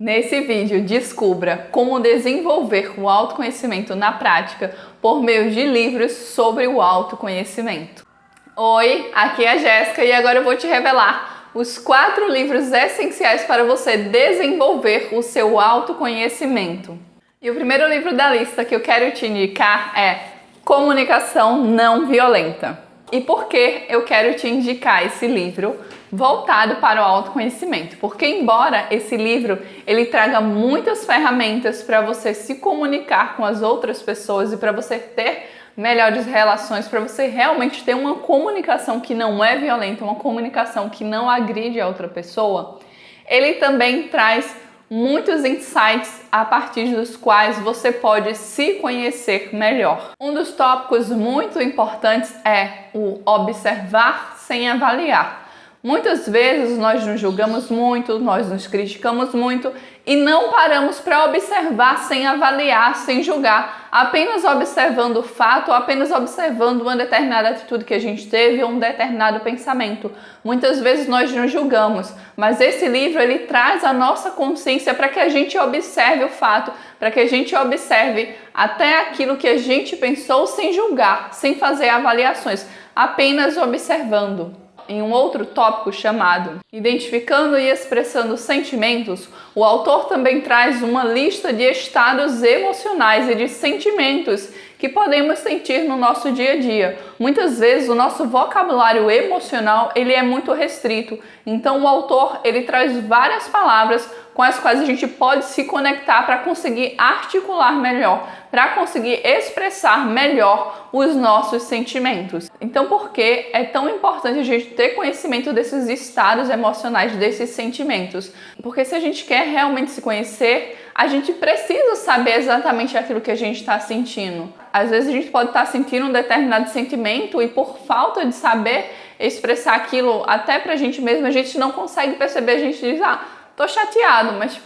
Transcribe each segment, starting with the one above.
Nesse vídeo, descubra como desenvolver o autoconhecimento na prática por meio de livros sobre o autoconhecimento. Oi, aqui é a Jéssica e agora eu vou te revelar os 4 livros essenciais para você desenvolver o seu autoconhecimento. E o primeiro livro da lista que eu quero te indicar é Comunicação Não Violenta. E por que eu quero te indicar esse livro voltado para o autoconhecimento? Porque embora esse livro ele traga muitas ferramentas para você se comunicar com as outras pessoas e para você ter melhores relações, para você realmente ter uma comunicação que não é violenta, uma comunicação que não agride a outra pessoa, ele também traz muitos insights a partir dos quais você pode se conhecer melhor. Um dos tópicos muito importantes é o observar sem avaliar. Muitas vezes nós nos julgamos muito, nós nos criticamos muito e não paramos para observar sem avaliar, sem julgar, apenas observando o fato, apenas observando uma determinada atitude que a gente teve ou um determinado pensamento. Muitas vezes nós nos julgamos, mas esse livro ele traz a nossa consciência para que a gente observe o fato, para que a gente observe até aquilo que a gente pensou sem julgar, sem fazer avaliações, apenas observando. Em um outro tópico chamado Identificando e Expressando Sentimentos, o autor também traz uma lista de estados emocionais e de sentimentos que podemos sentir no nosso dia a dia. Muitas vezes o nosso vocabulário emocional ele é muito restrito, então o autor ele traz várias palavras com as quais a gente pode se conectar para conseguir articular melhor, para conseguir expressar melhor os nossos sentimentos. Então, por que é tão importante a gente ter conhecimento desses estados emocionais, desses sentimentos? Porque se a gente quer realmente se conhecer, a gente precisa saber exatamente aquilo que a gente está sentindo. Às vezes a gente pode estar sentindo um determinado sentimento e por falta de saber expressar aquilo até pra gente mesmo, a gente não consegue perceber, a gente diz, tô chateado, mas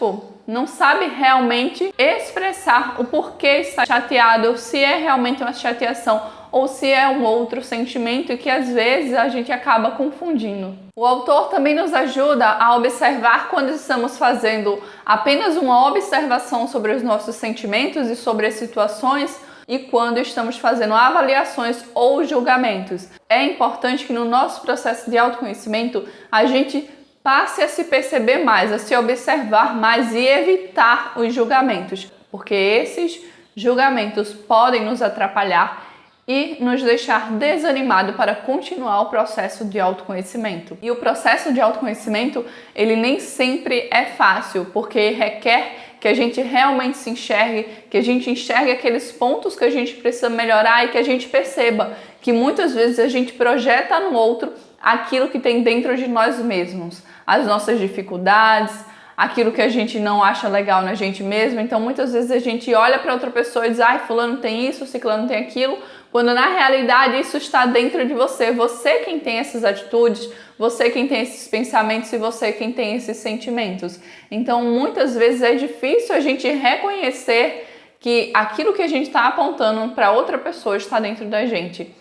não sabe realmente expressar o porquê está chateado, se é realmente uma chateação ou se é um outro sentimento e que às vezes a gente acaba confundindo. O autor também nos ajuda a observar quando estamos fazendo apenas uma observação sobre os nossos sentimentos e sobre as situações e quando estamos fazendo avaliações ou julgamentos. É importante que no nosso processo de autoconhecimento a gente passe a se perceber mais, a se observar mais e evitar os julgamentos, porque esses julgamentos podem nos atrapalhar e nos deixar desanimado para continuar o processo de autoconhecimento. E o processo de autoconhecimento, ele nem sempre é fácil, porque requer que a gente realmente se enxergue, que a gente enxergue aqueles pontos que a gente precisa melhorar e que a gente perceba que muitas vezes a gente projeta no outro aquilo que tem dentro de nós mesmos, as nossas dificuldades, aquilo que a gente não acha legal na gente mesmo. Então muitas vezes a gente olha para outra pessoa e diz, fulano tem isso, ciclano tem aquilo, quando na realidade isso está dentro de você. Você quem tem essas atitudes, você quem tem esses pensamentos e você quem tem esses sentimentos. Então muitas vezes é difícil a gente reconhecer que aquilo que a gente está apontando para outra pessoa está dentro da gente.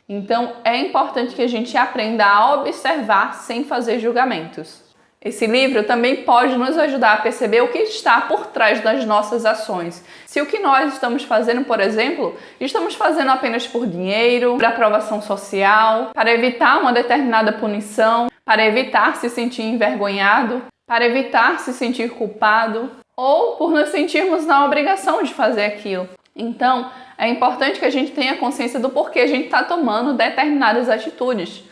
Então é importante que a gente aprenda a observar sem fazer julgamentos. Esse livro também pode nos ajudar a perceber o que está por trás das nossas ações. Se o que nós estamos fazendo, por exemplo, estamos fazendo apenas por dinheiro, para aprovação social, para evitar uma determinada punição, para evitar se sentir envergonhado, para evitar se sentir culpado, ou por nos sentirmos na obrigação de fazer aquilo. Então, é importante que a gente tenha consciência do porquê a gente está tomando determinadas atitudes,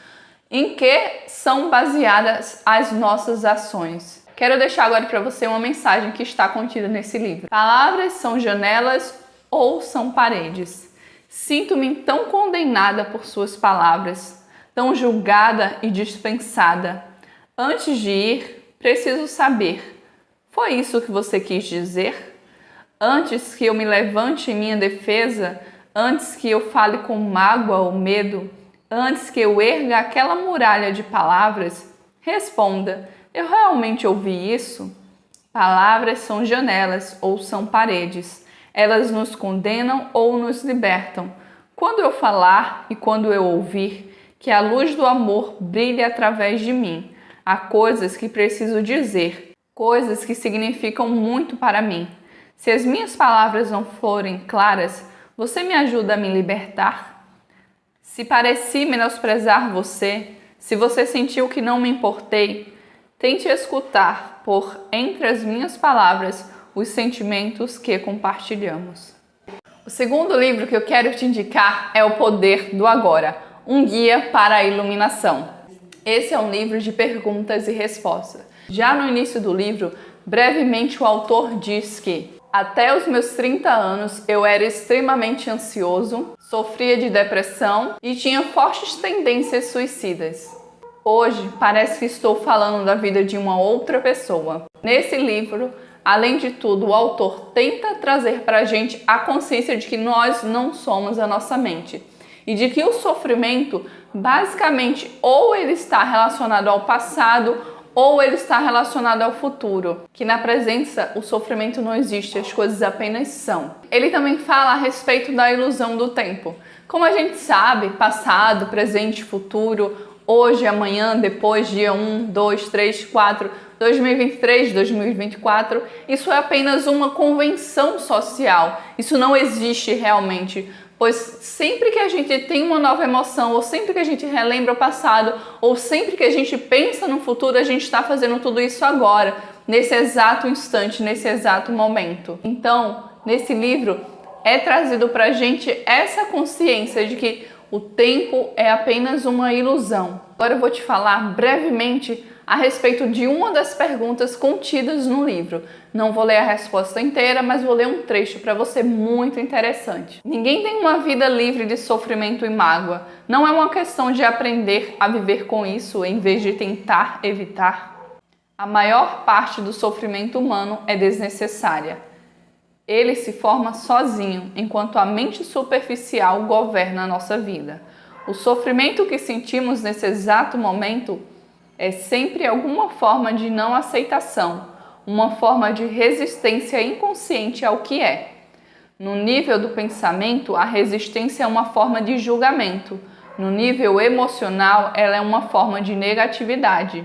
em que são baseadas as nossas ações. Quero deixar agora para você uma mensagem que está contida nesse livro. Palavras são janelas ou são paredes? Sinto-me tão condenada por suas palavras, tão julgada e dispensada. Antes de ir, preciso saber, foi isso que você quis dizer? Antes que eu me levante em minha defesa, antes que eu fale com mágoa ou medo, antes que eu erga aquela muralha de palavras, responda, eu realmente ouvi isso? Palavras são janelas ou são paredes. Elas nos condenam ou nos libertam. Quando eu falar e quando eu ouvir, que a luz do amor brilhe através de mim. Há coisas que preciso dizer. coisas que significam muito para mim. Se as minhas palavras não forem claras, você me ajuda a me libertar? Se pareci menosprezar você, se você sentiu que não me importei, tente escutar por entre as minhas palavras os sentimentos que compartilhamos. O segundo livro que eu quero te indicar é O Poder do Agora, um guia para a iluminação. Esse é um livro de perguntas e respostas. Já no início do livro, brevemente o autor diz que até os meus 30 anos eu era extremamente ansioso, sofria de depressão e tinha fortes tendências suicidas. Hoje parece que estou falando da vida de uma outra pessoa. Nesse livro, além de tudo, o autor tenta trazer para a gente a consciência de que nós não somos a nossa mente e de que o sofrimento, basicamente, ou ele está relacionado ao passado ou ele está relacionado ao futuro, que na presença o sofrimento não existe, as coisas apenas são. Ele também fala a respeito da ilusão do tempo. Como a gente sabe, passado, presente, futuro, hoje, amanhã, depois, dia 1, 2, 3, 4, 2023, 2024, isso é apenas uma convenção social, isso não existe realmente. Pois sempre que a gente tem uma nova emoção, ou sempre que a gente relembra o passado, ou sempre que a gente pensa no futuro, a gente está fazendo tudo isso agora, nesse exato instante, nesse exato momento. Então, nesse livro, é trazido para a gente essa consciência de que o tempo é apenas uma ilusão. Agora eu vou te falar brevemente a respeito de uma das perguntas contidas no livro. Não vou ler a resposta inteira, mas vou ler um trecho para você muito interessante. Ninguém tem uma vida livre de sofrimento e mágoa. Não é uma questão de aprender a viver com isso em vez de tentar evitar. A maior parte do sofrimento humano é desnecessária. Ele se forma sozinho, enquanto a mente superficial governa a nossa vida. O sofrimento que sentimos nesse exato momento é sempre alguma forma de não aceitação, uma forma de resistência inconsciente ao que é. No nível do pensamento, a resistência é uma forma de julgamento. No nível emocional, ela é uma forma de negatividade.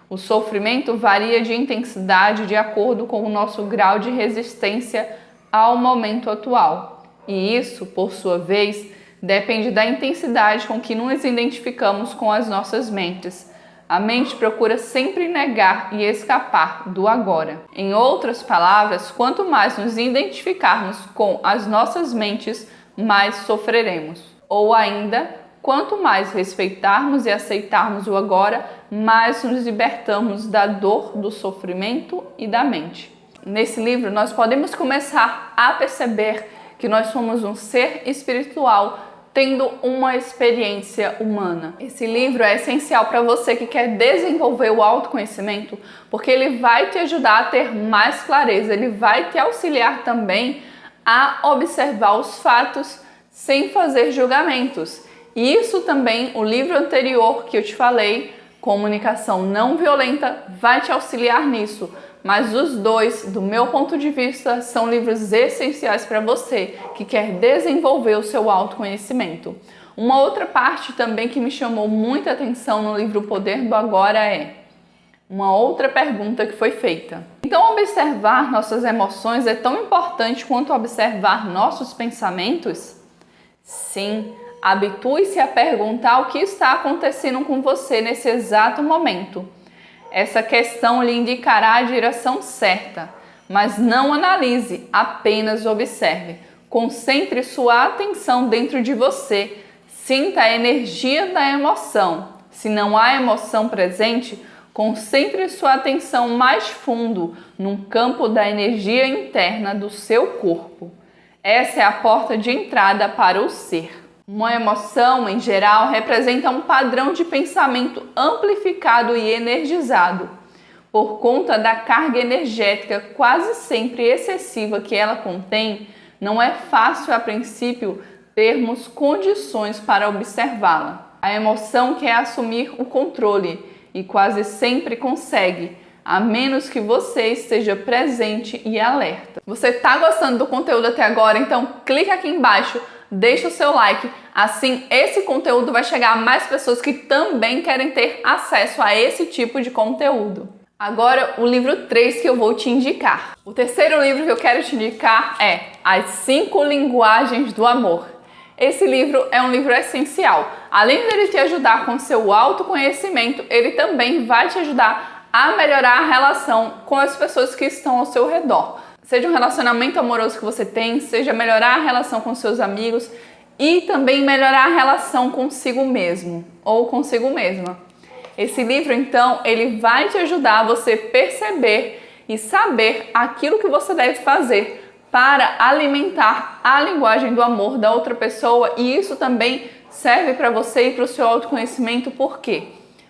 O sofrimento varia de intensidade de acordo com o nosso grau de resistência ao momento atual. E isso, por sua vez, depende da intensidade com que nos identificamos com as nossas mentes. A mente procura sempre negar e escapar do agora. Em outras palavras, quanto mais nos identificarmos com as nossas mentes, mais sofreremos. Ou ainda, quanto mais respeitarmos e aceitarmos o agora, mais nos libertamos da dor, do sofrimento e da mente. Nesse livro, nós podemos começar a perceber que nós somos um ser espiritual tendo uma experiência humana. Esse livro é essencial para você que quer desenvolver o autoconhecimento, porque ele vai te ajudar a ter mais clareza, ele vai te auxiliar também a observar os fatos sem fazer julgamentos. E isso também, o livro anterior que eu te falei, Comunicação Não Violenta, vai te auxiliar nisso. Mas os dois, do meu ponto de vista, são livros essenciais para você que quer desenvolver o seu autoconhecimento. Uma outra parte também que me chamou muita atenção no livro O Poder do Agora é uma outra pergunta que foi feita. Então, observar nossas emoções é tão importante quanto observar nossos pensamentos? Sim, habitue-se a perguntar o que está acontecendo com você nesse exato momento. Essa questão lhe indicará a direção certa, mas não analise, apenas observe. Concentre sua atenção dentro de você, sinta a energia da emoção. Se não há emoção presente, concentre sua atenção mais fundo, num campo da energia interna do seu corpo. Essa é a porta de entrada para o ser. Uma emoção, em geral, representa um padrão de pensamento amplificado e energizado. Por conta da carga energética quase sempre excessiva que ela contém, não é fácil, a princípio, termos condições para observá-la. A emoção quer assumir o controle e quase sempre consegue, a menos que você esteja presente e alerta. Você está gostando do conteúdo até agora? Então clica aqui embaixo, deixa o seu like, assim esse conteúdo vai chegar a mais pessoas que também querem ter acesso a esse tipo de conteúdo. Agora, o livro 3 que eu vou te indicar. O terceiro livro que eu quero te indicar é As 5 Linguagens do Amor. Esse livro é um livro essencial. Além dele te ajudar com seu autoconhecimento, ele também vai te ajudar a melhorar a relação com as pessoas que estão ao seu redor. Seja um relacionamento amoroso que você tem, seja melhorar a relação com seus amigos e também melhorar a relação consigo mesmo ou consigo mesma. Esse livro, então, ele vai te ajudar a você perceber e saber aquilo que você deve fazer para alimentar a linguagem do amor da outra pessoa, e isso também serve para você e para o seu autoconhecimento. Por quê?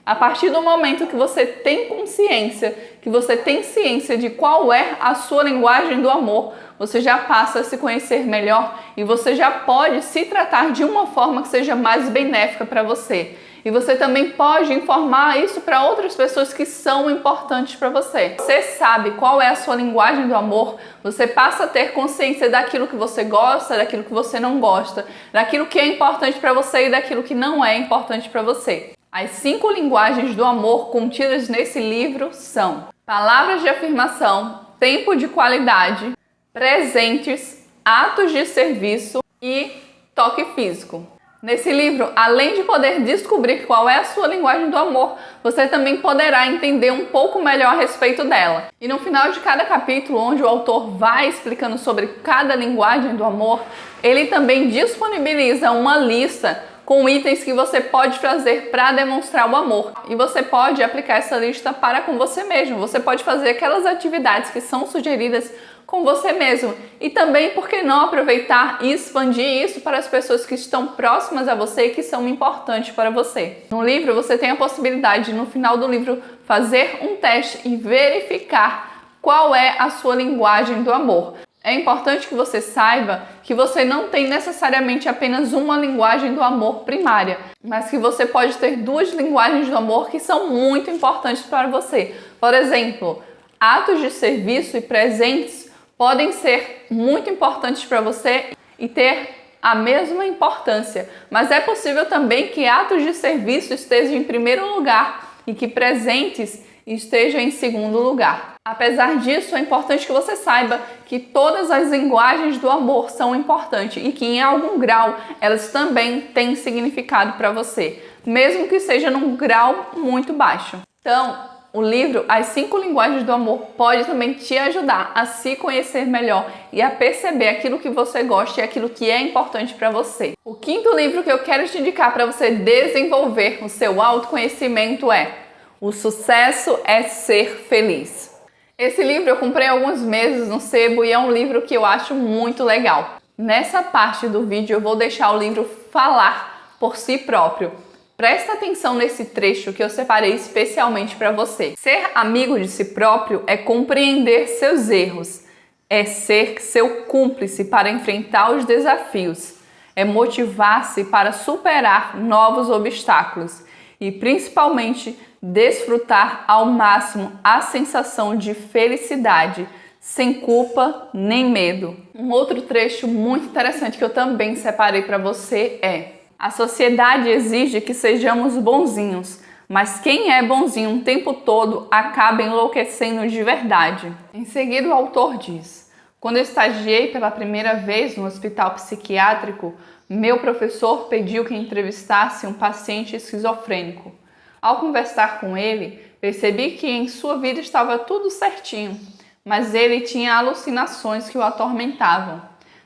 A partir do momento que você tem consciência, que você tem ciência de qual é a sua linguagem do amor, você já passa a se conhecer melhor e você já pode se tratar de uma forma que seja mais benéfica para você. E você também pode informar isso para outras pessoas que são importantes para você. Você sabe qual é a sua linguagem do amor, você passa a ter consciência daquilo que você gosta, daquilo que você não gosta, daquilo que é importante para você e daquilo que não é importante para você. As 5 linguagens do amor contidas nesse livro são palavras de afirmação, tempo de qualidade, presentes, atos de serviço e toque físico. Nesse livro, além de poder descobrir qual é a sua linguagem do amor, você também poderá entender um pouco melhor a respeito dela. E no final de cada capítulo, onde o autor vai explicando sobre cada linguagem do amor, ele também disponibiliza uma lista com itens que você pode fazer para demonstrar o amor. E você pode aplicar essa lista para com você mesmo. Você pode fazer aquelas atividades que são sugeridas com você mesmo. E também, por que não aproveitar e expandir isso para as pessoas que estão próximas a você e que são importantes para você. No livro, você tem a possibilidade de, no final do livro, fazer um teste e verificar qual é a sua linguagem do amor. É importante que você saiba que você não tem necessariamente apenas uma linguagem do amor primária, mas que você pode ter 2 linguagens do amor que são muito importantes para você. Por exemplo, atos de serviço e presentes podem ser muito importantes para você e ter a mesma importância, mas é possível também que atos de serviço estejam em primeiro lugar e que presentes estejam em segundo lugar. Apesar disso, é importante que você saiba que todas as linguagens do amor são importantes e que em algum grau elas também têm significado para você, mesmo que seja num grau muito baixo. Então, o livro As 5 Linguagens do Amor pode também te ajudar a se conhecer melhor e a perceber aquilo que você gosta e aquilo que é importante para você. O 5º livro que eu quero te indicar para você desenvolver o seu autoconhecimento é O Sucesso é Ser Feliz. Esse livro eu comprei há alguns meses no sebo e é um livro que eu acho muito legal. Nessa parte do vídeo eu vou deixar o livro falar por si próprio. Presta atenção nesse trecho que eu separei especialmente para você. Ser amigo de si próprio é compreender seus erros, é ser seu cúmplice para enfrentar os desafios, é motivar-se para superar novos obstáculos e, principalmente, desfrutar ao máximo a sensação de felicidade, sem culpa nem medo. Um outro trecho muito interessante que eu também separei para você é: a sociedade exige que sejamos bonzinhos, mas quem é bonzinho o tempo todo acaba enlouquecendo de verdade. Em seguida, o autor diz: quando eu estagiei pela primeira vez no hospital psiquiátrico, meu professor pediu que entrevistasse um paciente esquizofrênico. Ao conversar com ele, percebi que em sua vida estava tudo certinho, mas ele tinha alucinações que o atormentavam.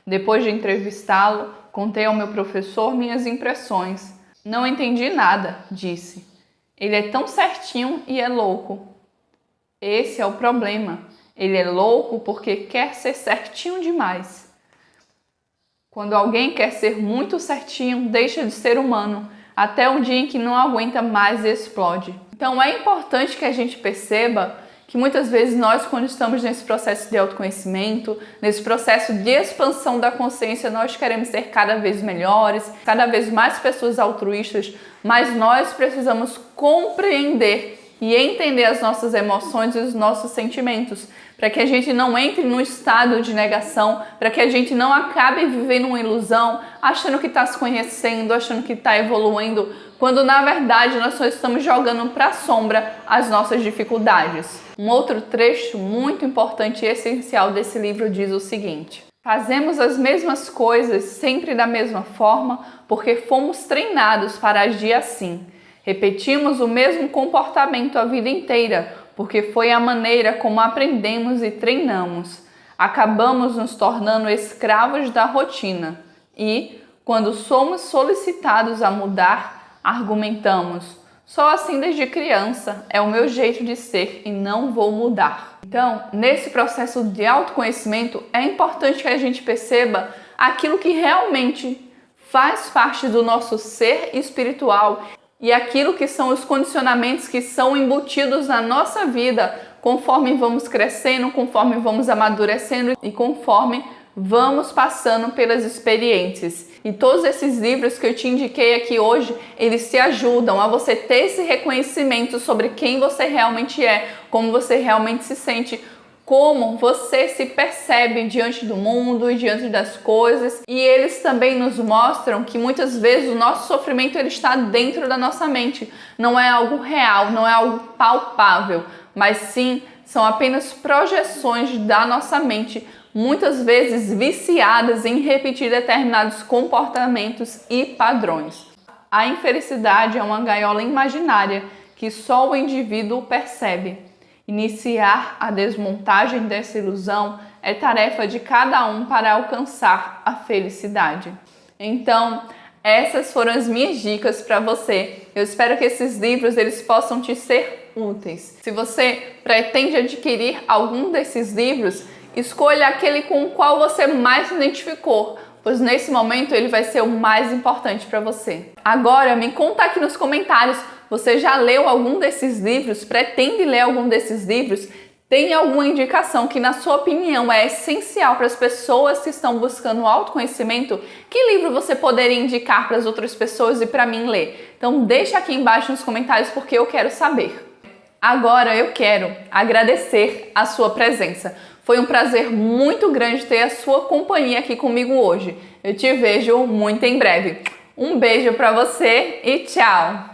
Depois de entrevistá-lo, contei ao meu professor minhas impressões. Não entendi nada, disse. Ele é tão certinho e é louco. Esse é o problema. Ele é louco porque quer ser certinho demais. Quando alguém quer ser muito certinho, deixa de ser humano, até o dia em que não aguenta mais e explode. Então é importante que a gente perceba que muitas vezes nós, quando estamos nesse processo de autoconhecimento, nesse processo de expansão da consciência, nós queremos ser cada vez melhores, cada vez mais pessoas altruístas, mas nós precisamos compreender e entender as nossas emoções e os nossos sentimentos, para que a gente não entre num estado de negação, para que a gente não acabe vivendo uma ilusão, achando que está se conhecendo, achando que está evoluindo, quando na verdade nós só estamos jogando para a sombra as nossas dificuldades. Um outro trecho muito importante e essencial desse livro diz o seguinte: fazemos as mesmas coisas sempre da mesma forma porque fomos treinados para agir assim. Repetimos o mesmo comportamento a vida inteira porque foi a maneira como aprendemos e treinamos. Acabamos nos tornando escravos da rotina e, quando somos solicitados a mudar, argumentamos: só assim desde criança, é o meu jeito de ser e não vou mudar. Então, nesse processo de autoconhecimento, é importante que a gente perceba aquilo que realmente faz parte do nosso ser espiritual e aquilo que são os condicionamentos que são embutidos na nossa vida conforme vamos crescendo, conforme vamos amadurecendo e conforme vamos passando pelas experiências. E todos esses livros que eu te indiquei aqui hoje, eles te ajudam a você ter esse reconhecimento sobre quem você realmente é, como você realmente se sente, como você se percebe diante do mundo e diante das coisas. E eles também nos mostram que muitas vezes o nosso sofrimento ele está dentro da nossa mente. Não é algo real, não é algo palpável, mas sim são apenas projeções da nossa mente, muitas vezes viciadas em repetir determinados comportamentos e padrões. A infelicidade é uma gaiola imaginária que só o indivíduo percebe. Iniciar a desmontagem dessa ilusão é tarefa de cada um para alcançar a felicidade. Então, essas foram as minhas dicas para você. Eu espero que esses livros eles possam te ser úteis. Se você pretende adquirir algum desses livros, escolha aquele com o qual você mais se identificou, pois nesse momento ele vai ser o mais importante para você. Agora, me conta aqui nos comentários, você já leu algum desses livros? Pretende ler algum desses livros? Tem alguma indicação que, na sua opinião, é essencial para as pessoas que estão buscando autoconhecimento? Que livro você poderia indicar para as outras pessoas e para mim ler? Então deixa aqui embaixo nos comentários porque eu quero saber. Agora eu quero agradecer a sua presença. Foi um prazer muito grande ter a sua companhia aqui comigo hoje. Eu te vejo muito em breve. Um beijo para você e tchau!